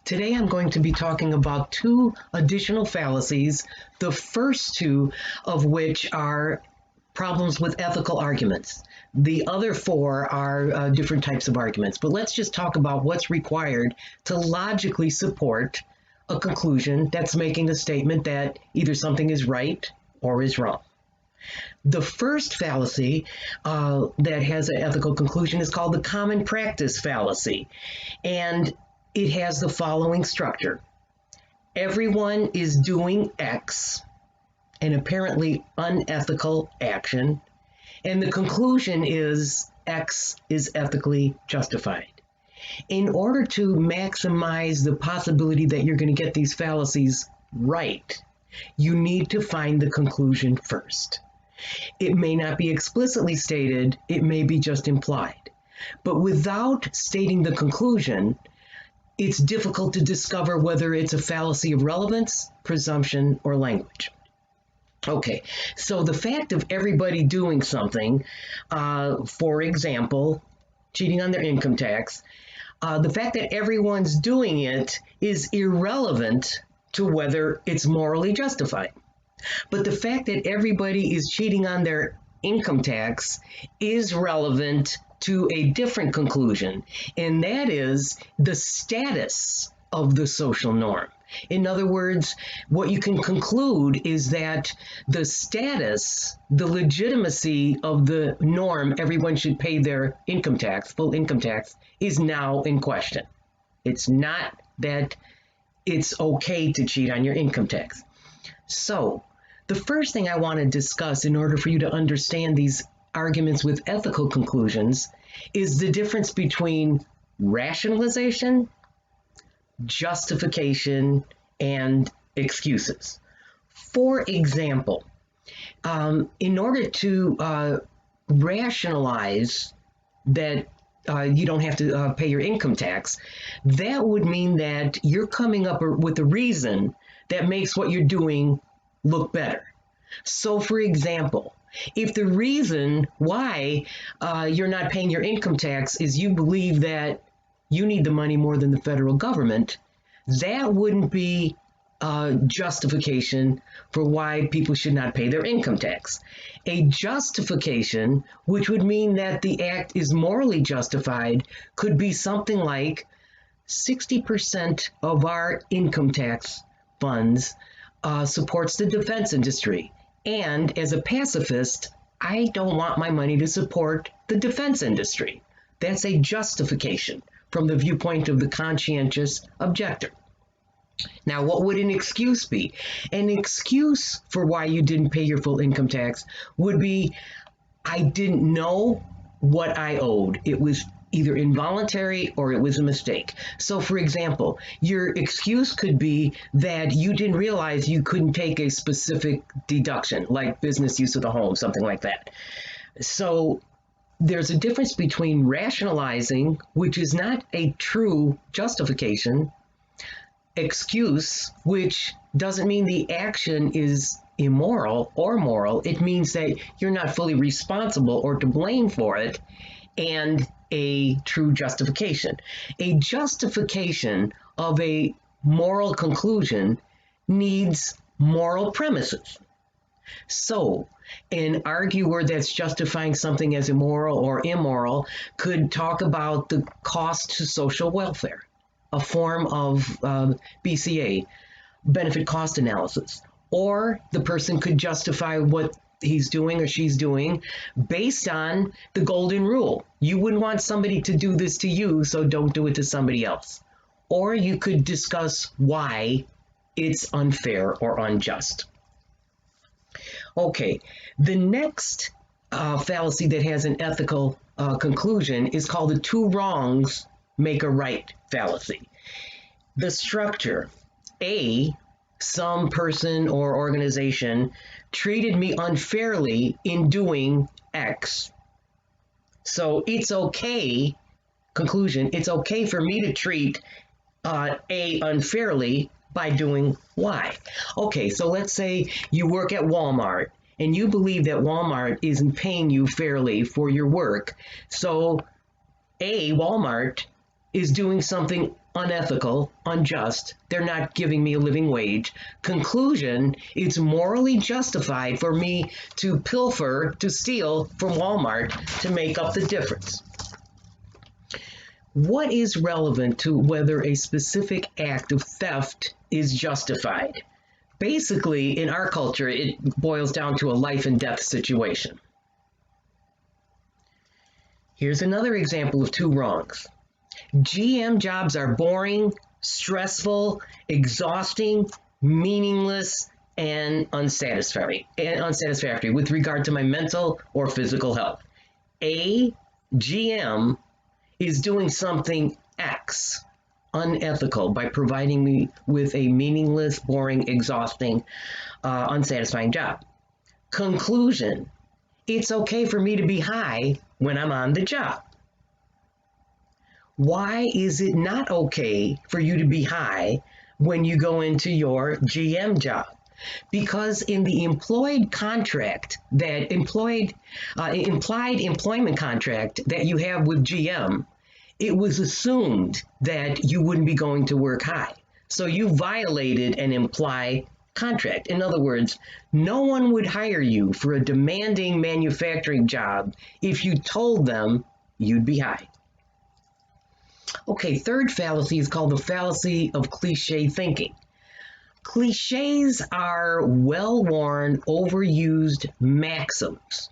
Today I'm going to be talking about two additional fallacies, the first two of which are problems with ethical arguments. The other four are different types of arguments, but let's just talk about what's required to logically support a conclusion that's making a statement that either something is right or is wrong. The first fallacy that has an ethical conclusion is called the common practice fallacy, and it has the following structure. Everyone is doing X, an apparently unethical action, and the conclusion is X is ethically justified. In order to maximize the possibility that you're going to get these fallacies right, you need to find the conclusion first. It may not be explicitly stated, it may be just implied. But without stating the conclusion, it's difficult to discover whether it's a fallacy of relevance, presumption, or language. Okay, so the fact of everybody doing something, for example, cheating on their income tax, the fact that everyone's doing it is irrelevant to whether it's morally justified. But the fact that everybody is cheating on their income tax is relevant to a different conclusion, and that is the status of the social norm. In other words, what you can conclude is that the status, the legitimacy of the norm, everyone should pay their income tax, full income tax, is now in question. It's not that it's okay to cheat on your income tax. So, the first thing I want to discuss in order for you to understand these arguments with ethical conclusions is the difference between rationalization, justification, and excuses. For example, in order to rationalize that you don't have to pay your income tax, that would mean that you're coming up with a reason that makes what you're doing look better. So, for example, if the reason why you're not paying your income tax is you believe that you need the money more than the federal government, that wouldn't be justification for why people should not pay their income tax. A justification, which would mean that the act is morally justified, could be something like 60% of our income tax funds supports the defense industry. And as a pacifist, I don't want my money to support the defense industry. That's a justification from the viewpoint of the conscientious objector. Now, what would an excuse be? An excuse for why you didn't pay your full income tax would be, I didn't know what I owed. It was either involuntary or it was a mistake. So, for example, your excuse could be that you didn't realize you couldn't take a specific deduction, like business use of the home, something like that. So, there's a difference between rationalizing, which is not a true justification, excuse, which doesn't mean the action is immoral or moral. It means that you're not fully responsible or to blame for it, and a true justification. A justification of a moral conclusion needs moral premises. So, an arguer that's justifying something as immoral or immoral could talk about the cost to social welfare, a form of BCA, benefit cost analysis. Or the person could justify what he's doing or she's doing based on the golden rule. You wouldn't want somebody to do this to you, so don't do it to somebody else. Or you could discuss why it's unfair or unjust. Okay, the next fallacy that has an ethical conclusion is called the two wrongs make a right fallacy. The structure, A, some person or organization treated me unfairly in doing X. So it's okay, conclusion, it's okay for me to treat A unfairly by doing Y. Okay, so let's say you work at Walmart and you believe that Walmart isn't paying you fairly for your work. So A, Walmart is doing something unethical, unjust. They're not giving me a living wage. Conclusion, it's morally justified for me to pilfer, to steal from Walmart to make up the difference. What is relevant to whether a specific act of theft is justified? Basically, in our culture, it boils down to a life and death situation. Here's another example of two wrongs. GM jobs are boring, stressful, exhausting, meaningless, and unsatisfactory with regard to my mental or physical health. A GM is doing something X unethical by providing me with a meaningless, boring, exhausting, unsatisfying job. Conclusion, it's okay for me to be high when I'm on the job. Why is it not okay for you to be high when you go into your GM job? Because in the implied employment contract that you have with GM, it was assumed that you wouldn't be going to work high. So you violated an implied contract. In other words, no one would hire you for a demanding manufacturing job if you told them you'd be high. Okay, third fallacy is called the fallacy of cliche thinking. Cliches are well-worn, overused maxims.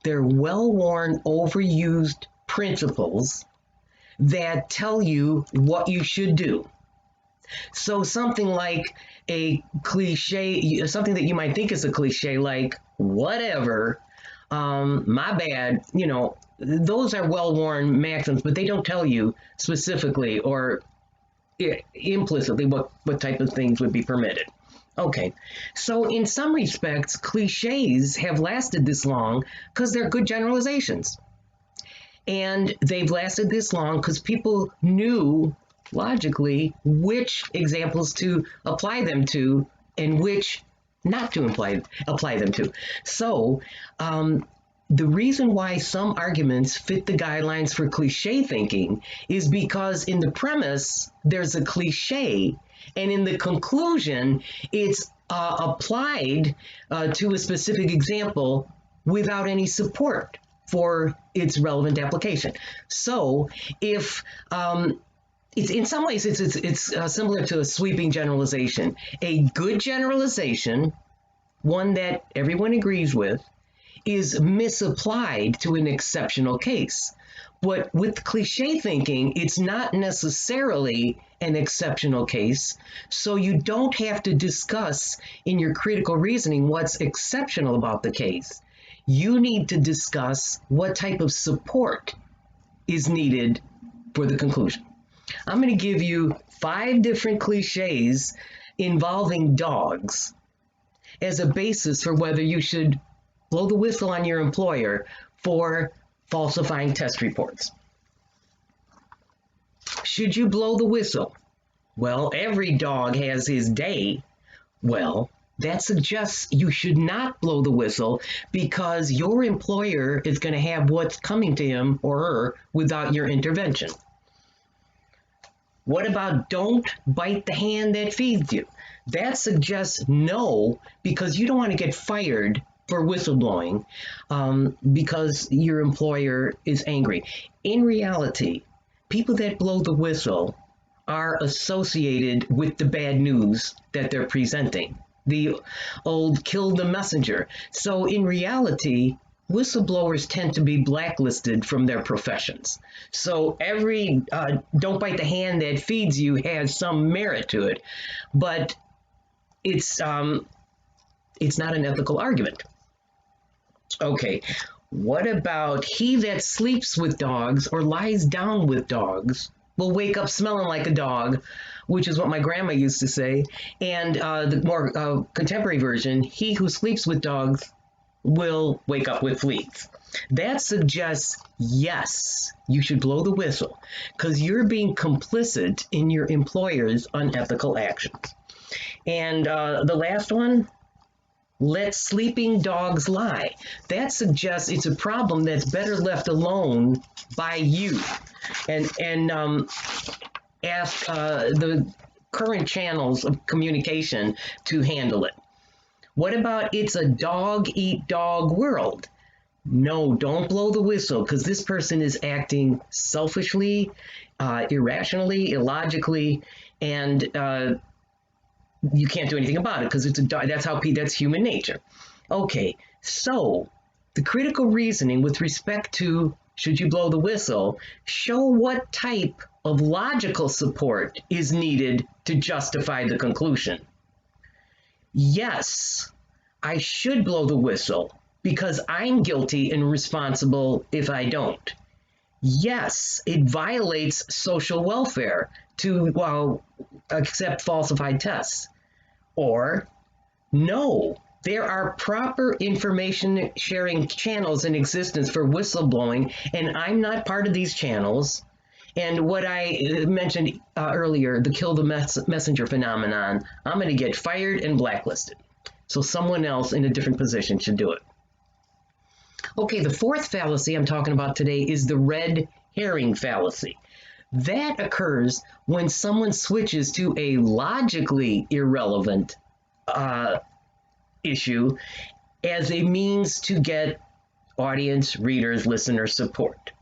They're well-worn, overused principles that tell you what you should do. So something like a cliche, something that you might think is a cliche, like whatever, my bad, those are well-worn maxims, but they don't tell you specifically or implicitly what type of things would be permitted. Okay, so in some respects, cliches have lasted this long because they're good generalizations. And they've lasted this long because people knew logically which examples to apply them to and which not to apply them to. So the reason why some arguments fit the guidelines for cliche thinking is because in the premise, there's a cliche, and in the conclusion, it's applied to a specific example without any support for its relevant application. So if it's in some ways it's similar to a sweeping generalization. A good generalization, one that everyone agrees with, is misapplied to an exceptional case. But with cliche thinking, it's not necessarily an exceptional case, so you don't have to discuss in your critical reasoning what's exceptional about the case. You need to discuss what type of support is needed for the conclusion. I'm going to give you 5 different cliches involving dogs as a basis for whether you should blow the whistle on your employer for falsifying test reports. Should you blow the whistle? Well, every dog has his day. Well, that suggests you should not blow the whistle because your employer is going to have what's coming to him or her without your intervention. What about don't bite the hand that feeds you? That suggests no, because you don't want to get fired for whistleblowing because your employer is angry. In reality, people that blow the whistle are associated with the bad news that they're presenting. The old kill the messenger. So in reality, whistleblowers tend to be blacklisted from their professions. So every don't bite the hand that feeds you has some merit to it, but it's not an ethical argument. Okay, what about he that sleeps with dogs or lies down with dogs will wake up smelling like a dog, which is what my grandma used to say. And the more contemporary version, he who sleeps with dogs will wake up with fleas. That suggests, yes, you should blow the whistle because you're being complicit in your employer's unethical actions. And the last one, let sleeping dogs lie. That suggests it's a problem that's better left alone by you. And ask the current channels of communication to handle it. What about it's a dog eat dog world? No, don't blow the whistle because this person is acting selfishly, irrationally, illogically, and you can't do anything about it because it's a dog. That's human nature. Okay, so the critical reasoning with respect to should you blow the whistle, show what type of logical support is needed to justify the conclusion. Yes, I should blow the whistle because I'm guilty and responsible if I don't. Yes, it violates social welfare to accept falsified tests. Or, no, there are proper information sharing channels in existence for whistleblowing, and I'm not part of these channels. And what I mentioned earlier, the kill the messenger phenomenon, I'm going to get fired and blacklisted. So someone else in a different position should do it. Okay, the fourth fallacy I'm talking about today is the red herring fallacy. That occurs when someone switches to a logically irrelevant issue as a means to get audience, readers, listener support.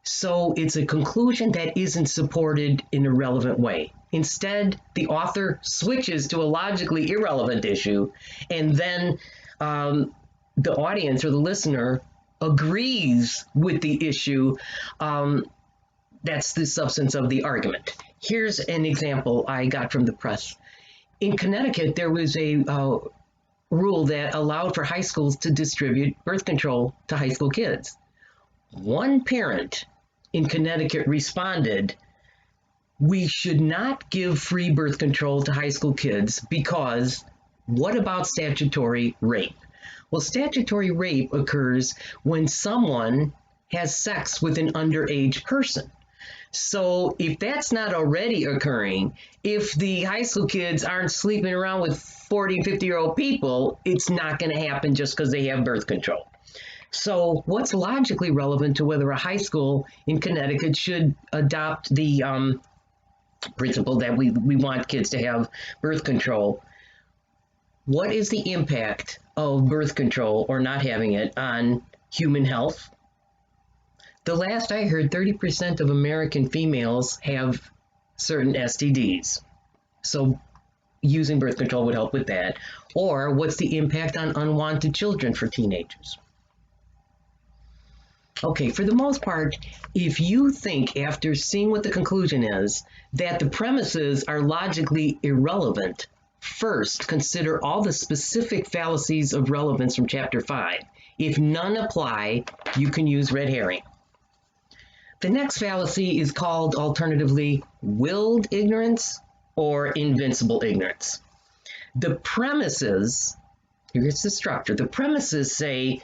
So it's a conclusion that isn't supported in a relevant way. Instead, the author switches to a logically irrelevant issue, and then the audience or the listener agrees with the issue. That's the substance of the argument. Here's an example I got from the press. In Connecticut, there was a rule that allowed for high schools to distribute birth control to high school kids. One parent in Connecticut responded, "We should not give free birth control to high school kids because what about statutory rape?" Well, statutory rape occurs when someone has sex with an underage person. So if that's not already occurring, if the high school kids aren't sleeping around with 40, 50-year-old people, it's not going to happen just because they have birth control. So what's logically relevant to whether a high school in Connecticut should adopt the principle that we want kids to have birth control? What is the impact of birth control or not having it on human health? The last I heard, 30% of American females have certain STDs. So using birth control would help with that. Or what's the impact on unwanted children for teenagers? Okay, for the most part, if you think after seeing what the conclusion is that the premises are logically irrelevant, first consider all the specific fallacies of relevance from Chapter 5. If none apply, you can use red herring. The next fallacy is called alternatively willed ignorance or invincible ignorance. The premises, here's the structure, the premises say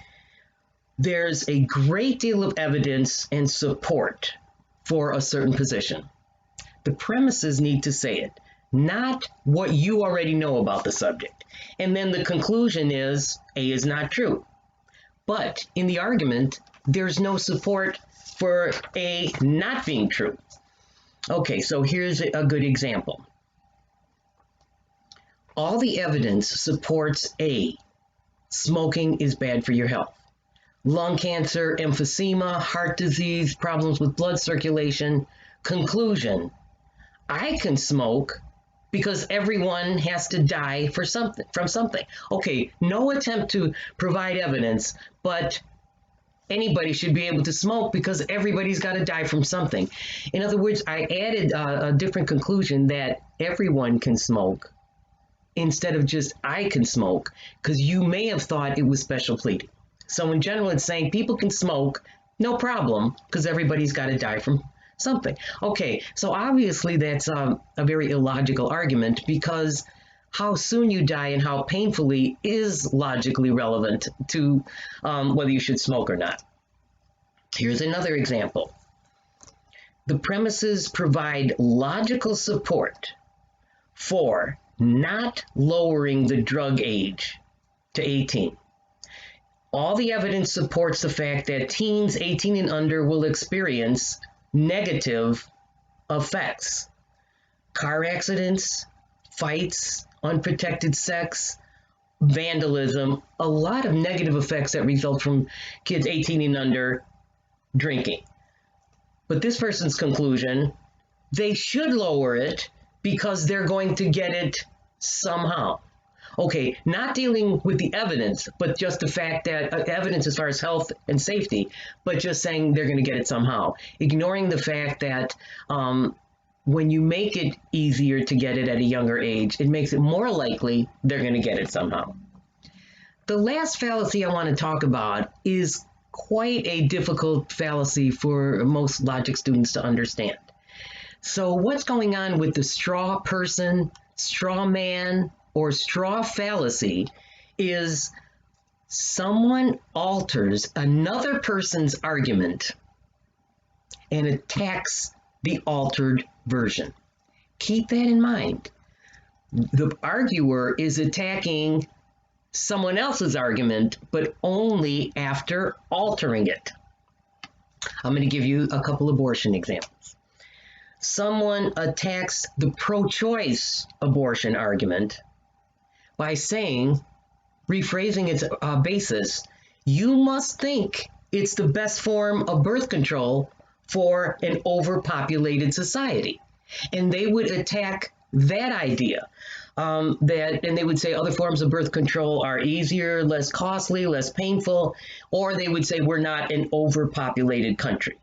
there's a great deal of evidence and support for a certain position. The premises need to say it, not what you already know about the subject. And then the conclusion is A is not true. But in the argument, there's no support for A not being true. Okay, so here's a good example. All the evidence supports A, smoking is bad for your health. Lung cancer, emphysema, heart disease, problems with blood circulation. Conclusion, I can smoke because everyone has to die from something. Okay, no attempt to provide evidence, but anybody should be able to smoke because everybody's got to die from something. In other words, I added a different conclusion that everyone can smoke instead of just I can smoke, because you may have thought it was special pleading. So in general, it's saying people can smoke, no problem, because everybody's got to die from something. Okay, so obviously that's a very illogical argument, because how soon you die and how painfully is logically relevant to whether you should smoke or not. Here's another example. The premises provide logical support for not lowering the drug age to 18. All the evidence supports the fact that teens 18 and under will experience negative effects: car accidents, fights, unprotected sex, vandalism, a lot of negative effects that result from kids 18 and under drinking. But this person's conclusion, they should lower it because they're going to get it somehow. Okay, not dealing with the evidence, but just the fact that evidence as far as health and safety, but just saying they're going to get it somehow. Ignoring the fact that when you make it easier to get it at a younger age, it makes it more likely they're going to get it somehow. The last fallacy I want to talk about is quite a difficult fallacy for most logic students to understand. So what's going on with the straw person, straw man, or straw fallacy is someone alters another person's argument and attacks the altered version. Keep that in mind. The arguer is attacking someone else's argument, but only after altering it. I'm going to give you a couple abortion examples. Someone attacks the pro-choice abortion argument by saying, rephrasing its basis, you must think it's the best form of birth control for an overpopulated society. And they would attack that idea. And they would say other forms of birth control are easier, less costly, less painful, or they would say we're not an overpopulated country.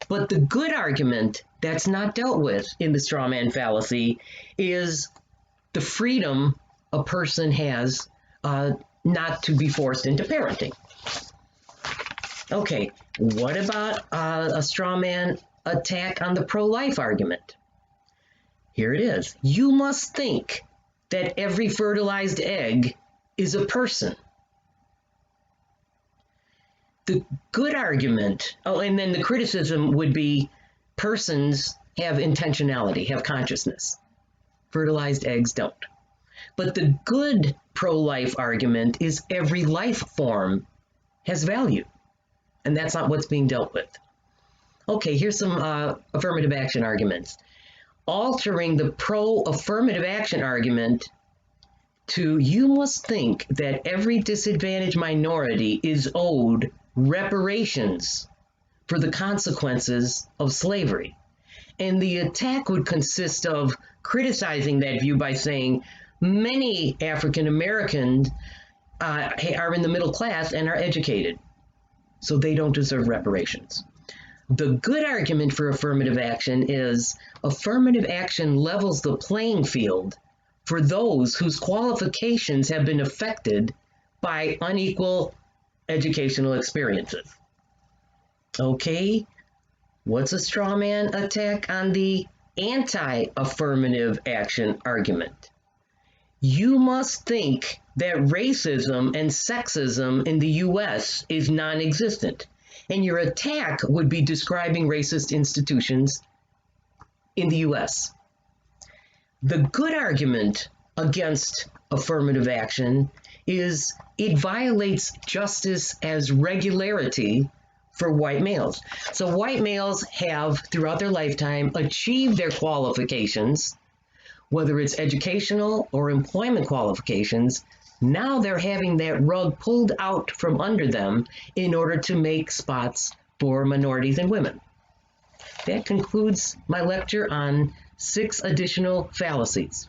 But the good argument that's not dealt with in the straw man fallacy is the freedom a person has not to be forced into parenting. Okay, what about a straw man attack on the pro-life argument? Here it is. You must think that every fertilized egg is a person. The good argument, and then the criticism would be persons have intentionality, have consciousness. Fertilized eggs don't. But the good pro-life argument is every life form has value. And that's not what's being dealt with. Okay, here's some affirmative action arguments. Altering the pro-affirmative action argument to you must think that every disadvantaged minority is owed reparations for the consequences of slavery. And the attack would consist of criticizing that view by saying many African Americans are in the middle class and are educated, so they don't deserve reparations. The good argument for affirmative action is affirmative action levels the playing field for those whose qualifications have been affected by unequal educational experiences. Okay, what's a straw man attack on the anti-affirmative action argument? You must think that racism and sexism in the U.S. is non-existent. And your attack would be describing racist institutions in the U.S. The good argument against affirmative action is it violates justice as regularity for white males. So white males have, throughout their lifetime, achieved their qualifications, whether it's educational or employment qualifications. Now they're having that rug pulled out from under them in order to make spots for minorities and women. That concludes my lecture on 6 additional fallacies.